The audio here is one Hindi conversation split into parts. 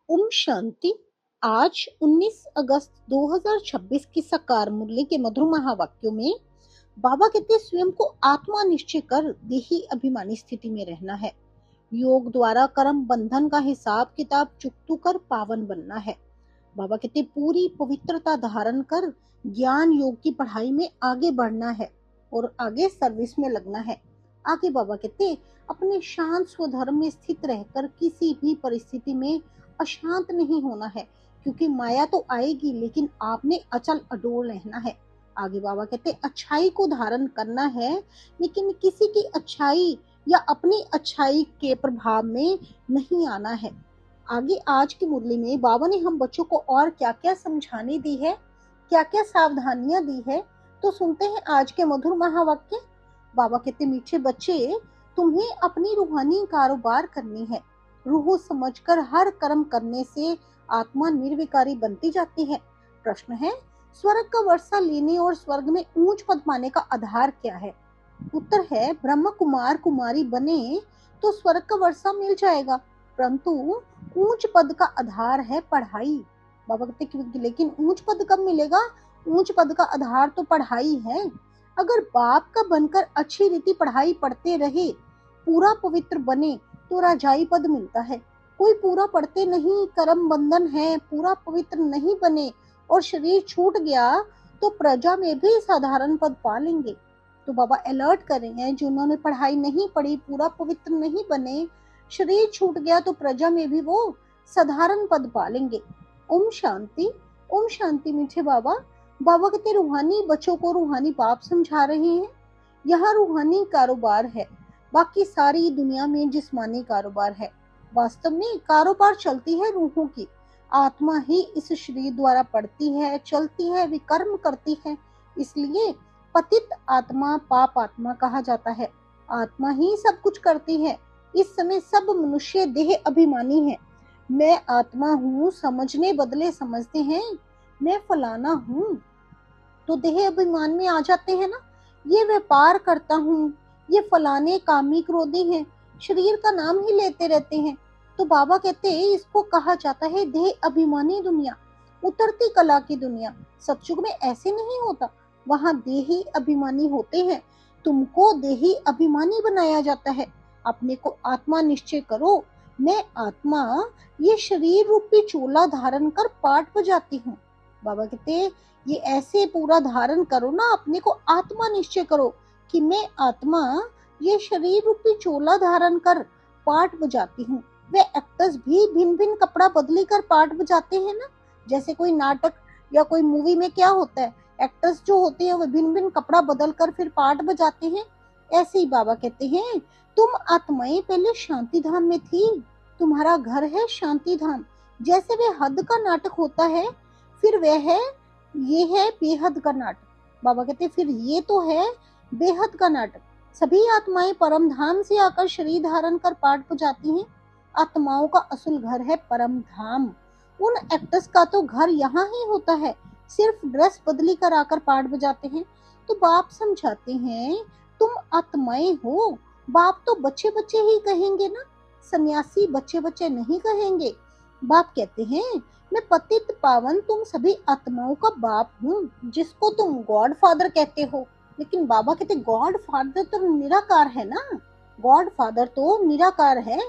ओम शांति। आज 19 अगस्त 2026 की साकार मुरली के मधुर महावाक्यों में बाबा कहते स्वयं को आत्मा निश्चय कर देही अभिमानी स्थिति में रहना है। योग द्वारा कर्म बंधन का हिसाब किताब चुकतू कर पावन बनना है। बाबा कहते पूरी पवित्रता धारण कर ज्ञान योग की पढ़ाई में आगे बढ़ना है और आगे सर्विस में लगना है। आगे बाबा कहते अपने शांत स्वधर्म में स्थित रहकर किसी भी परिस्थिति में अशांत नहीं होना है, क्योंकि माया तो आएगी लेकिन आपने अचल अडोल रहना है। आगे बाबा कहते अच्छाई को धारण करना है, लेकिन किसी की अच्छाई या अपनी अच्छाई के प्रभाव में नहीं आना है। आगे आज की मुरली में बाबा ने हम बच्चों को और क्या क्या समझाने दी है, क्या क्या सावधानियां दी है, तो सुनते हैं आज के मधुर महावाक्य। बाबा कहते मीठे बच्चे, तुम्हें अपनी रूहानी कारोबार करनी है। रूह समझकर हर कर्म करने से आत्मा निर्विकारी बनती जाती है। प्रश्न है, स्वर्ग का वर्षा लेने और स्वर्ग में ऊंच पद पाने का आधार क्या है? उत्तर है, ब्रह्म कुमार कुमारी बने तो स्वर्ग का वर्षा मिल जाएगा, परंतु ऊंच पद का आधार है पढ़ाई। बाबा कहते लेकिन ऊंच पद कब मिलेगा? ऊंच पद का आधार तो पढ़ाई है। अगर बाप का बनकर अच्छी रीति पढ़ाई पढ़ते रहे, पूरा पवित्र बने तो राजाई पद मिलता है। कोई पूरा पढ़ते नहीं, कर्म बंधन है, पूरा पवित्र नहीं बने और शरीर छूट गया तो प्रजा में भी साधारण पद पा लेंगे। तो बाबा अलर्ट कर रहे हैं, जिन्होंने पढ़ाई नहीं पढ़ी, पूरा पवित्र नहीं बने, शरीर छूट गया तो प्रजा में भी वो साधारण पद पा लेंगे। ओम शांति। ओम शांति मीठे बाबा। बाबा कहते रूहानी बच्चों को रूहानी बाप समझा रहे हैं। यह रूहानी कारोबार है, बाकी सारी दुनिया में जिस्मानी कारोबार है। वास्तव में कारोबार चलती है रूहों की। आत्मा ही इस शरीर द्वारा पढ़ती है, चलती है, विकर्म करती है। इसलिए पतित आत्मा पाप आत्मा कहा जाता है। आत्मा ही सब कुछ करती है। इस समय सब मनुष्य देह अभिमानी है। मैं आत्मा हूँ समझने बदले समझते हैं मैं फलाना हूँ, तो देह अभिमान में आ जाते हैं ना। ये व्यापार करता हूँ, ये फलाने कामी क्रोधी हैं, शरीर का नाम ही लेते रहते हैं। तो बाबा कहते हैं इसको कहा जाता है देह अभिमानी दुनिया, उतरती कला की दुनिया। सतयुग में ऐसे नहीं होता, वहां देही अभिमानी होते हैं। तुमको देही अभिमानी बनाया जाता है। अपने को आत्मा निश्चय करो, मैं आत्मा ये शरीर रूपी चोला धारण कर पाठ बजाती हूँ। बाबा कहते ये ऐसे पूरा धारण करो ना, अपने को आत्मा निश्चय करो कि मैं आत्मा ये शरीर रूपी चोला धारण कर पाठ बजाती हूँ। वे एक्टर्स भी भिन्न भिन्न कपड़ा बदली कर पाठ बजाते हैं ना। जैसे कोई नाटक या कोई मूवी में क्या होता है, एक्टर्स जो होते हैं वो भिन्न भिन्न कपड़ा बदल कर फिर पाठ बजाते हैं। ऐसे ही बाबा कहते हैं तुम आत्माएं पहले शांति धाम में थी, तुम्हारा घर है शांति धाम। जैसे वे हद का नाटक होता है, फिर वह है ये है बेहद का नाटक। बाबा कहते फिर ये तो है बेहद का नाटक। सभी आत्माएं परम धाम से आकर शरीर धारण कर पाठ बजाती हैं। आत्माओं का असल घर है परम धाम। उन एक्टर्स का तो घर यहाँ ही होता है, सिर्फ ड्रेस बदली कर आकर पाठ बजाते हैं। तो बाप समझाते हैं तुम आत्माएं हो। बाप तो बच्चे बच्चे ही कहेंगे ना, सन्यासी बच्चे बच्चे नहीं कहेंगे। बाप कहते हैं मैं पतित पावन तुम सभी आत्माओं का बाप हूँ, जिसको तुम गॉड फादर कहते हो। लेकिन बाबा कहते गॉड फादर तो निराकार है ना, गॉड फादर तो निराकार है।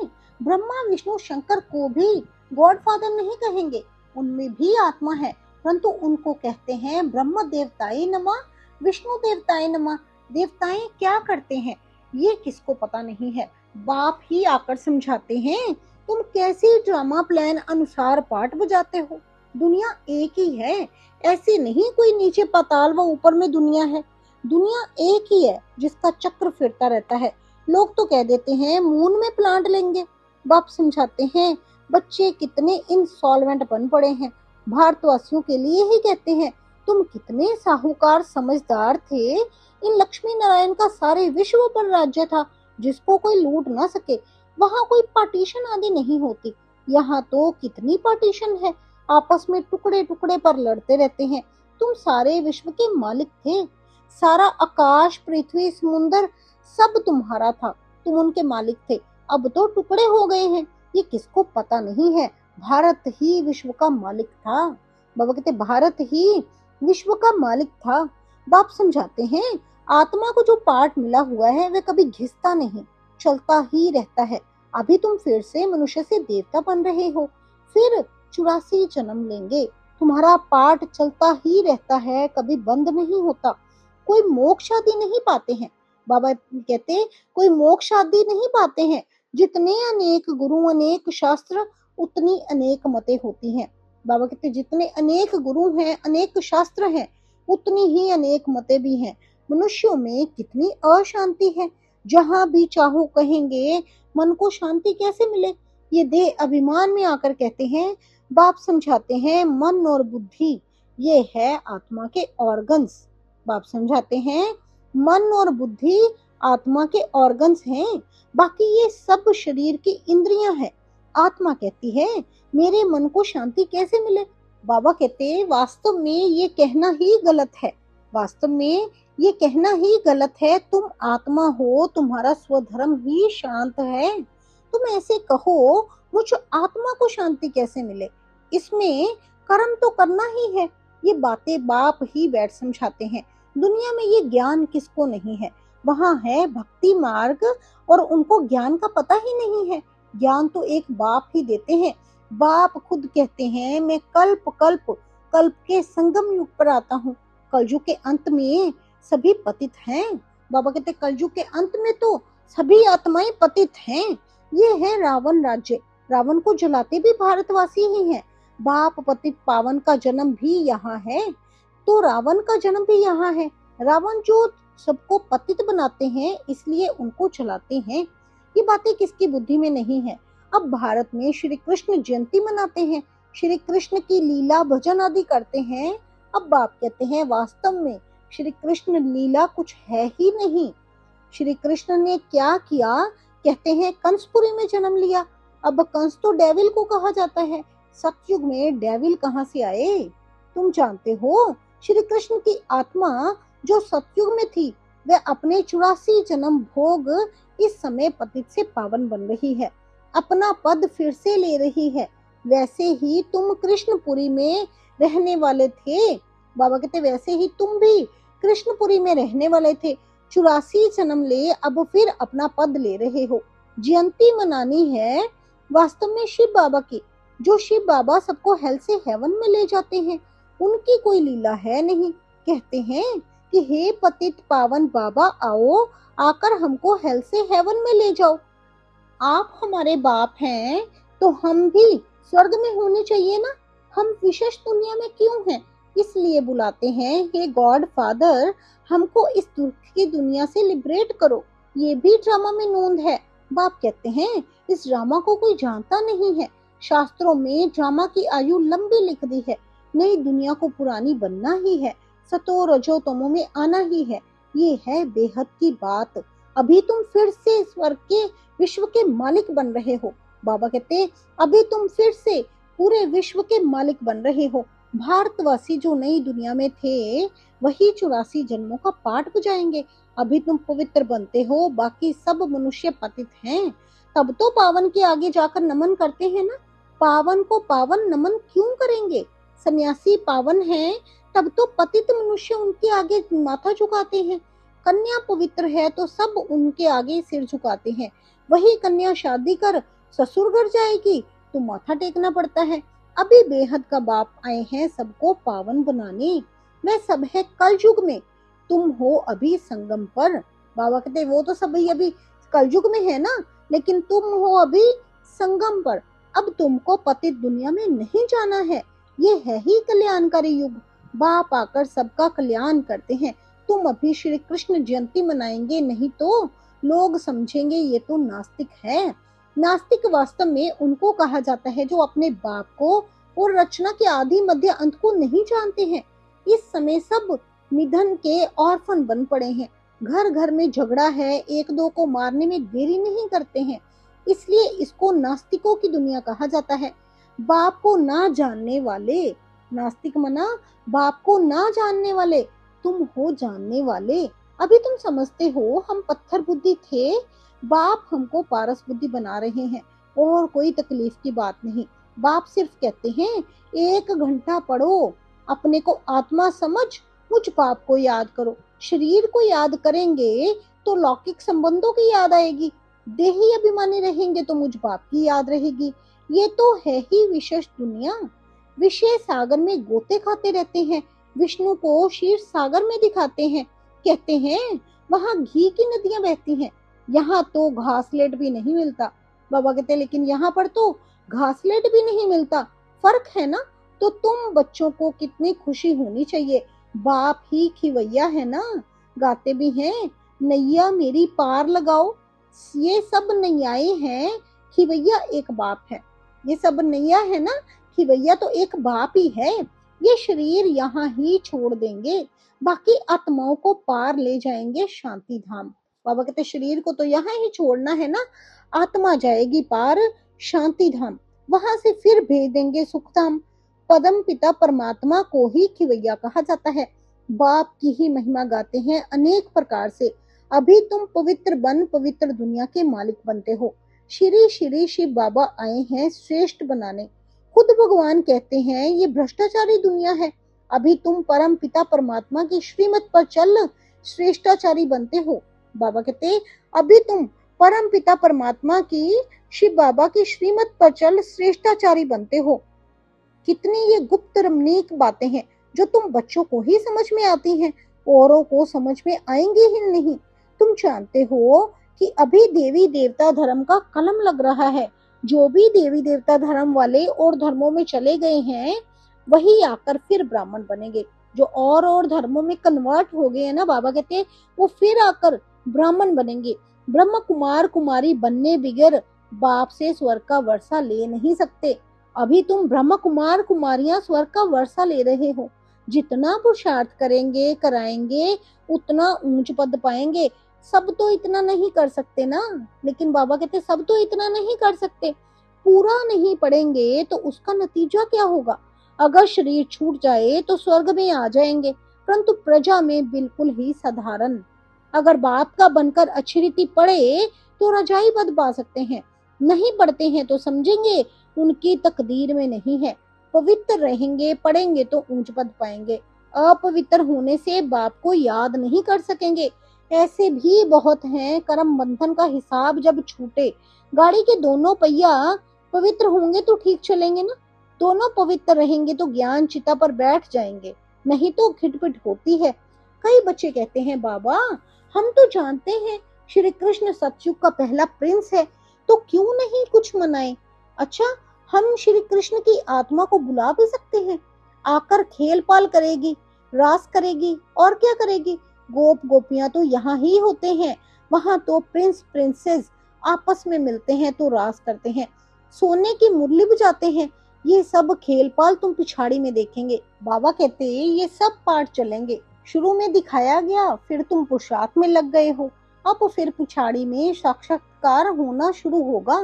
ब्रह्मा विष्णु शंकर को भी गॉड फादर नहीं कहेंगे, उनमें भी आत्मा है, परंतु उनको कहते हैं ब्रह्म देवताए नमः, विष्णु देवताए नमः। देवताएं क्या करते हैं ये किसको पता नहीं है, बाप ही आकर समझाते हैं तुम कैसी ड्रामा प्लान अनुसार पाठ बजाते हो। दुनिया एक ही है, ऐसे नहीं कोई नीचे पाताल व ऊपर में दुनिया है। दुनिया एक ही है जिसका चक्र फिरता रहता है। लोग तो कह देते हैं मून में प्लांट लेंगे। बाप समझाते हैं बच्चे कितने इंसॉल्वेंट बन पड़े हैं। भारतवासियों के लिए ही कहते हैं तुम कितने साहूकार समझदार थे। इन लक्ष्मी नारायण का सारे विश्व पर राज्य था, जिसको कोई लूट ना सके। वहाँ कोई पार्टीशन आदि नहीं होती। यहाँ तो कितनी पार्टीशन है, आपस में टुकड़े टुकड़े पर लड़ते रहते हैं। तुम सारे विश्व के मालिक थे, सारा आकाश पृथ्वी समुंदर सब तुम्हारा था, तुम उनके मालिक थे। अब तो टुकड़े हो गए हैं, ये किसको पता नहीं है। भारत ही विश्व का मालिक था। बाबा कहते भारत ही विश्व का मालिक था। बाप समझाते हैं आत्मा को जो पाठ मिला हुआ है वह कभी घिसता नहीं, चलता ही रहता है। अभी तुम फिर से मनुष्य से देवता बन रहे हो, फिर 84 जन्म लेंगे। तुम्हारा पाठ चलता ही रहता है, कभी बंद नहीं होता। कोई मोक्ष आदि नहीं पाते हैं। बाबा कहते कोई मोक्ष आदि नहीं पाते हैं। जितने अनेक गुरु अनेक शास्त्र उतनी अनेक मतें होती हैं। बाबा कहते जितने अनेक गुरु हैं अनेक शास्त्र हैं उतनी ही अनेक मतें भी हैं। मनुष्यों में कितनी अशांति है। जहां भी चाहो कहेंगे मन को शांति कैसे मिले। ये देह अभिमान में आकर कहते हैं। बाप समझाते हैं मन और बुद्धि ये है आत्मा के ऑर्गन्स। बाप समझाते हैं मन और बुद्धि आत्मा के ऑर्गन्स हैं, बाकी ये सब शरीर की इंद्रियां हैं। आत्मा कहती है मेरे मन को शांति कैसे मिले। बाबा कहते वास्तव में ये कहना ही गलत है। वास्तव में ये कहना ही गलत है। तुम आत्मा हो, तुम्हारा स्वधर्म ही शांत है। तुम ऐसे कहो मुझ आत्मा को शांति कैसे मिले। इसमें कर्म तो करना ही है। ये बातें बाप ही बैठ समझाते हैं। दुनिया में ये ज्ञान किसको नहीं है। वहां है भक्ति मार्ग और उनको ज्ञान का पता ही नहीं है। ज्ञान तो एक बाप ही देते हैं। बाप खुद कहते हैं मैं कल्प कल्प कल्प के संगम युग पर आता हूँ। कलयुग के अंत में सभी पतित हैं। बाबा कहते कलयुग के अंत में तो सभी आत्माएं पतित हैं। ये है रावण राज्य। रावण को जलाते भी भारतवासी ही हैं। बाप पतित पावन का जन्म भी यहाँ है तो रावण का जन्म भी यहाँ है। रावण जो सबको पतित बनाते हैं इसलिए उनको जलाते हैं। ये बातें किसकी बुद्धि में नहीं है। अब भारत में श्री कृष्ण जयंती मनाते हैं, श्री कृष्ण की लीला भजन आदि करते हैं। अब बाप कहते हैं वास्तव में श्री कृष्ण लीला कुछ है ही नहीं। श्री कृष्ण ने क्या किया। कहते हैं कंसपुरी में जन्म लिया। अब कंस तो डेविल को कहा जाता है। सतयुग में डेविल कहाँ से आए। तुम जानते हो श्री कृष्ण की आत्मा जो सतयुग में थी वह अपने 84 जन्म भोग इस समय पतित से पावन बन रही है, अपना पद फिर से ले रही है। वैसे ही तुम कृष्णपुरी में रहने वाले थे। बाबा कहते वैसे ही तुम भी कृष्णपुरी में रहने वाले थे। 84 जन्म ले अब फिर अपना पद ले रहे हो। जयंती मनानी है वास्तव में शिव बाबा की। जो शिव बाबा सबको हेल से हेवन में ले जाते हैं उनकी कोई लीला है नहीं। कहते हैं कि हे पतित पावन बाबा आओ, आकर हमको हेल से हेवन में ले जाओ। आप हमारे बाप हैं तो हम भी स्वर्ग में होने चाहिए ना। हम विशेष दुनिया में क्यों हैं। इसलिए बुलाते हैं हे गॉड फादर हमको इस दुख की दुनिया से लिबरेट करो। ये भी ड्रामा में नोंद है। बाप कहते हैं इस ड्रामा को कोई जानता नहीं है। शास्त्रों में ड्रामा की आयु लंबी लिख दी है। नई दुनिया को पुरानी बनना ही है, सतो रजो तमो में आना ही है। ये है बेहद की बात। अभी तुम फिर से स्वर्ग के विश्व के मालिक बन रहे हो। बाबा कहते अभी तुम फिर से पूरे विश्व के मालिक बन रहे हो। भारतवासी जो नई दुनिया में थे वही 84 जन्मों का पाठ बजाएंगे। अभी तुम पवित्र बनते हो, बाकी सब मनुष्य पतित हैं। तब तो पावन के आगे जाकर नमन करते हैं ना। पावन को पावन नमन क्यों करेंगे। सन्यासी पावन हैं तब तो पतित मनुष्य उनके आगे माथा झुकाते हैं। कन्या पवित्र है तो सब उनके आगे सिर झुकाते हैं। वही कन्या शादी कर ससुर घर जाएगी तो माथा टेकना पड़ता है। अभी बेहद का बाप आए हैं सबको पावन बनाने। वह सब है कलयुग में, तुम हो अभी संगम पर। बाबा कहते वो तो सब अभी कलयुग में है ना, लेकिन तुम हो अभी संगम पर। अब तुमको पतित दुनिया में नहीं जाना है। ये है ही कल्याणकारी युग। बाप आकर सबका कल्याण करते हैं। तुम अभी श्री कृष्ण जयंती मनाएंगे नहीं तो लोग समझेंगे ये तो नास्तिक है। नास्तिक वास्तव में उनको कहा जाता है जो अपने बाप को और रचना के आदि मध्य अंत को नहीं जानते हैं। इस समय सब निधन के ऑर्फन बन पड़े हैं। घर घर में झगड़ा है, एक दो को मारने में देरी नहीं करते हैं। इसलिए इसको नास्तिकों की दुनिया कहा जाता है। बाप को ना जानने वाले, नास्तिक मना बाप को ना जानने वाले। तुम हो जानने वाले। अभी तुम समझते हो हम पत्थर बुद्धि थे, बाप हमको पारस बुद्धि बना रहे हैं और कोई तकलीफ की बात नहीं। बाप सिर्फ कहते हैं 1 घंटा पढ़ो, अपने को आत्मा समझ, मुझ बाप को याद करो। शरीर को याद करेंगे तो लौकिक संबंधों की याद आएगी, देही अभिमानी रहेंगे तो मुझ बाप की याद रहेगी। ये तो है ही विशेष दुनिया। विषय सागर में गोते खाते रहते हैं, विष्णु को क्षीर सागर में दिखाते हैं, कहते हैं वहां घी की नदियां बहती हैं। यहाँ तो घासलेट भी नहीं मिलता। बाबा कहते लेकिन यहाँ पर तो घासलेट भी नहीं मिलता, फर्क है ना। तो तुम बच्चों को कितनी खुशी होनी चाहिए, बाप ही खिवैया है ना। गाते भी हैं नैया मेरी पार लगाओ। ये सब नैयाए हैं, खिवैया एक बाप है। ये सब नैया है ना, खिवैया तो एक बाप ही है। ये शरीर यहाँ ही छोड़ देंगे, बाकी आत्माओं को पार ले जाएंगे शांति धाम। बाबा कहते शरीर को तो यहाँ ही छोड़ना है ना, आत्मा जाएगी पार शांति धाम, वहां से फिर भेज देंगे सुख धाम। पदम पिता परमात्मा को ही खिवैया कहा जाता है। बाप की ही महिमा गाते हैं अनेक प्रकार से। अभी तुम पवित्र बन पवित्र दुनिया के मालिक बनते हो। श्री श्री शिव बाबा आए हैं श्रेष्ठ बनाने। खुद भगवान कहते हैं ये भ्रष्टाचारी दुनिया है। अभी तुम परम पिता परमात्मा की श्रीमत पर चल श्रेष्ठाचारी बनते हो। बाबा कहते अभी तुम परम पिता परमात्मा की शिव बाबा की श्रीमत पर चल श्रेष्ठाचारी बनते हो। कितनी ये गुप्त रमणीक बातें हैं जो तुम बच्चों को ही समझ में आती हैं, औरों को समझ में आएंगी ही नहीं। तुम जानते हो कि अभी देवी देवता धर्म का कलम लग रहा है। जो भी देवी देवता धर्म वाले और धर्मों में चले गए हैं वही आकर फिर ब्राह्मण बनेंगे। जो और धर्मों में कन्वर्ट हो गए हैं ना, बाबा कहते हैं वो फिर आकर ब्राह्मण बनेंगे। ब्रह्म कुमार कुमारी बनने बिगर बाप से स्वर्ग का वर्षा ले नहीं सकते। अभी तुम ब्रह्म कुमार कुमारियां स्वर्ग का वर्षा ले रहे हो। जितना पुरुषार्थ करेंगे कराएंगे उतना ऊंच पद पाएंगे। सब तो इतना नहीं कर सकते ना, लेकिन बाबा कहते सब तो इतना नहीं कर सकते। पूरा नहीं पढ़ेंगे तो उसका नतीजा क्या होगा। अगर शरीर छूट जाए तो स्वर्ग में आ जाएंगे, परंतु प्रजा में बिल्कुल ही साधारण। अगर बाप का बनकर अच्छी रीति पढ़े तो रजाई पद पा सकते हैं, नहीं पढ़ते हैं तो समझेंगे उनकी तकदीर में नहीं है। पवित्र रहेंगे पढ़ेंगे तो ऊंच पद पाएंगे। अपवित्र होने से बाप को याद नहीं कर सकेंगे। ऐसे भी बहुत हैं। कर्म बंधन का हिसाब जब छूटे, गाड़ी के दोनों पहिया पवित्र होंगे तो ठीक चलेंगे ना। दोनों पवित्र रहेंगे तो ज्ञान चिता पर बैठ जाएंगे, नहीं तो खिटपिट होती है। कई बच्चे कहते हैं बाबा हम तो जानते हैं श्री कृष्ण सतयुग का पहला प्रिंस है, तो क्यों नहीं कुछ मनाए। अच्छा, हम श्री कृष्ण की आत्मा को बुला भी सकते हैं, आकर खेल पाल करेगी, रास करेगी और क्या करेगी। गोप गोपियां तो यहाँ ही होते हैं, वहां तो प्रिंस प्रिंसेस आपस में मिलते हैं तो रास करते हैं, सोने की मुरली बजाते हैं। ये सब खेल पाल तुम पिछाड़ी में देखेंगे। बाबा कहते ये सब पाठ चलेंगे। शुरू में दिखाया गया, फिर तुम पुरुषार्थ में लग गए हो, अब फिर पिछाड़ी में साक्षात्कार होना शुरू होगा।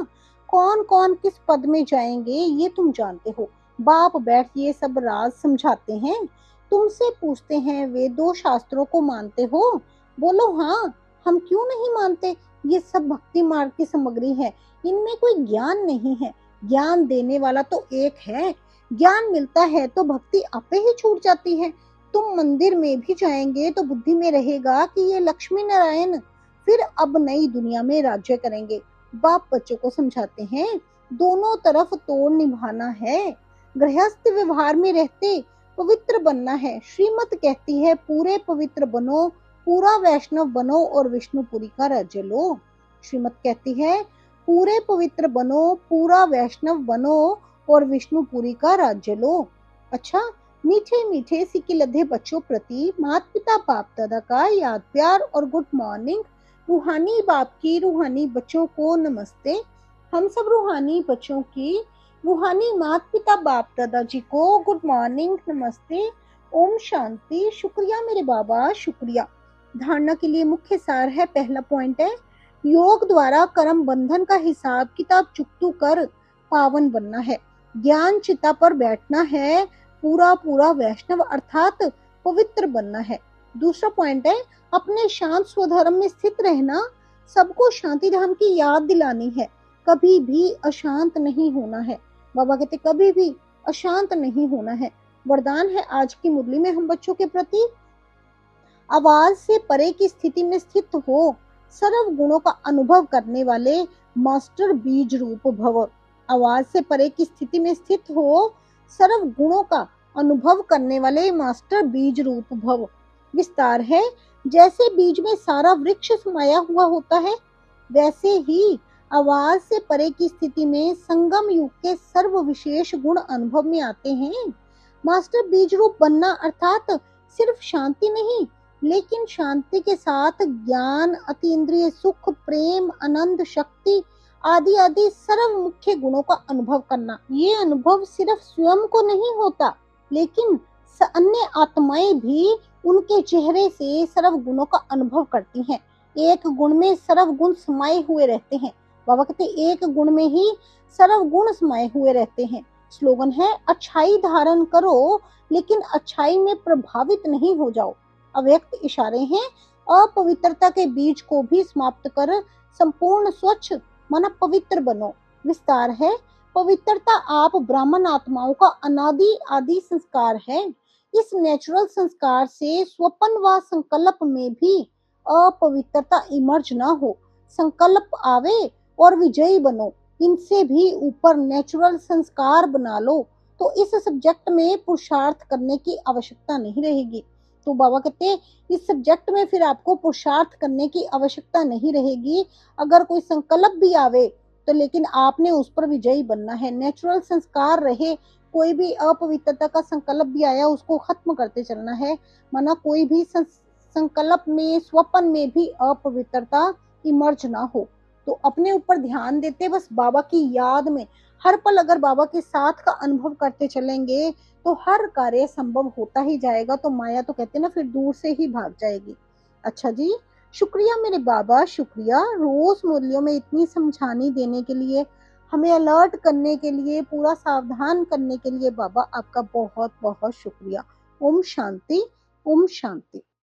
कौन कौन किस पद में जाएंगे ये तुम जानते हो। बाप बैठ ये सब राज समझाते हैं, तुमसे पूछते हैं वेदों शास्त्रों को मानते हो। बोलो हाँ, हम क्यों नहीं मानते। ये सब भक्ति मार्ग की सामग्री है, इनमें कोई ज्ञान नहीं है। ज्ञान देने वाला तो एक है। ज्ञान मिलता है तो भक्ति आपे ही छूट जाती है। तुम मंदिर में भी जाएंगे तो बुद्धि में रहेगा कि ये लक्ष्मी नारायण फिर अब नई दुनिया में राज्य करेंगे। बाप बच्चों को समझाते हैं दोनों तरफ तोड़ निभाना है। गृहस्थ व्यवहार में रहते पवित्र बनना है। श्रीमत कहती है पूरे पवित्र बनो, पूरा वैष्णव बनो और विष्णुपुरी का राज्य लो। श्रीमत कहती है पूरे पवित्र बनो, पूरा वैष्णव बनो और विष्णुपुरी का राज्य लो। अच्छा, मीठे मीठे सिक्के लधे बच्चों प्रति माता पिता बाप दादा का याद प्यार और गुड मॉर्निंग। रूहानी बाप की रूहानी बच्चों को नमस्ते। हम सब रूहानी बच्चों की रूहानी माता पिता बाप दादा जी को गुड मॉर्निंग नमस्ते। ओम शांति। शुक्रिया मेरे बाबा, शुक्रिया। धारणा के लिए मुख्य सार है, पहला पॉइंट है योग द्वारा कर्म बंधन का हिसाब किताब चुकतू कर पावन बनना है। ज्ञान चिता पर बैठना है, पूरा पूरा वैष्णव अर्थात पवित्र बनना है। दूसरा पॉइंट है अपने शांत स्वधर्म में स्थित रहना, सबको शांति धाम की याद दिलानी है, कभी भी अशांत नहीं होना है। बाबा कहते कभी भी अशांत नहीं होना है। वरदान है आज की मुरली में हम बच्चों के प्रति, आवाज से परे की स्थिति में स्थित हो, सर्व गुणों का अनुभव करने वाले मास्टर बीज रूप भव। आवाज से परे की स्थिति में स्थित हो, सर्व गुणों का अनुभव करने वाले मास्टर बीज रूप भव। विस्तार है, जैसे बीज में सारा वृक्ष समाया हुआ होता है, वैसे ही आवाज से परे की स्थिति में संगम युग के सर्व विशेष गुण अनुभव में आते हैं। मास्टर बीज रूप बनना अर्थात सिर्फ शांति नहीं, लेकिन शांति के साथ ज्ञान, अतीन्द्रिय सुख, प्रेम, आनंद, शक्ति आदि आदि सर्व मुख्य गुणों का अनुभव करना। ये अनुभव सिर्फ स्वयं को नहीं होता, लेकिन अन्य आत्माएं भी उनके चेहरे से सर्व गुणों का अनुभव करती हैं। एक गुण में सर्व गुण समाये हुए रहते हैं। बाबा कहते एक गुण में ही सर्व गुण समाये हुए रहते हैं। स्लोगन है, अच्छाई धारण करो लेकिन अच्छाई में प्रभावित नहीं हो जाओ। अव्यक्त इशारे हैं, अपवित्रता के बीज को भी समाप्त कर संपूर्ण स्वच्छ माना पवित्र बनो। विस्तार है, पवित्रता आप ब्राह्मण आत्माओं का अनादि आदि संस्कार है। इस नेचुरल संस्कार से स्वप्न व संकल्प में भी अपवित्रता इमर्ज ना हो। संकल्प आवे और विजयी बनो। इनसे भी ऊपर नेचुरल संस्कार बना लो, तो इस सब्जेक्ट में पुरुषार्थ करने की आवश्यकता नहीं रहेगी। तो बाबा कहते इस सब्जेक्ट में फिर आपको पुरुषार्थ करने की आवश्यकता नहीं रहेगी। अगर कोई संकल्प भी आवे तो लेकिन आपने उस पर विजयी बनना है। नेचुरल संस्कार रहे, कोई भी अपवित्रता का संकल्प भी आया उसको खत्म करते चलना है। माना कोई भी संकल्प में, स्वप्न में भी अपवित्रता इमर्ज ना हो। तो अपने ऊपर ध्यान देते बस बाबा की याद में हर पल अगर बाबा के साथ का अनुभव करते चलेंगे तो हर कार्य संभव होता ही जाएगा। तो माया तो कहते ना फिर दूर से ही भाग जाएगी। अच्छा जी, शुक्रिया मेरे बाबा, शुक्रिया रोज मुरलियों में इतनी समझानी देने के लिए, हमें अलर्ट करने के लिए, पूरा सावधान करने के लिए बाबा आपका बहुत बहुत शुक्रिया। ओम शांति, ओम शांति।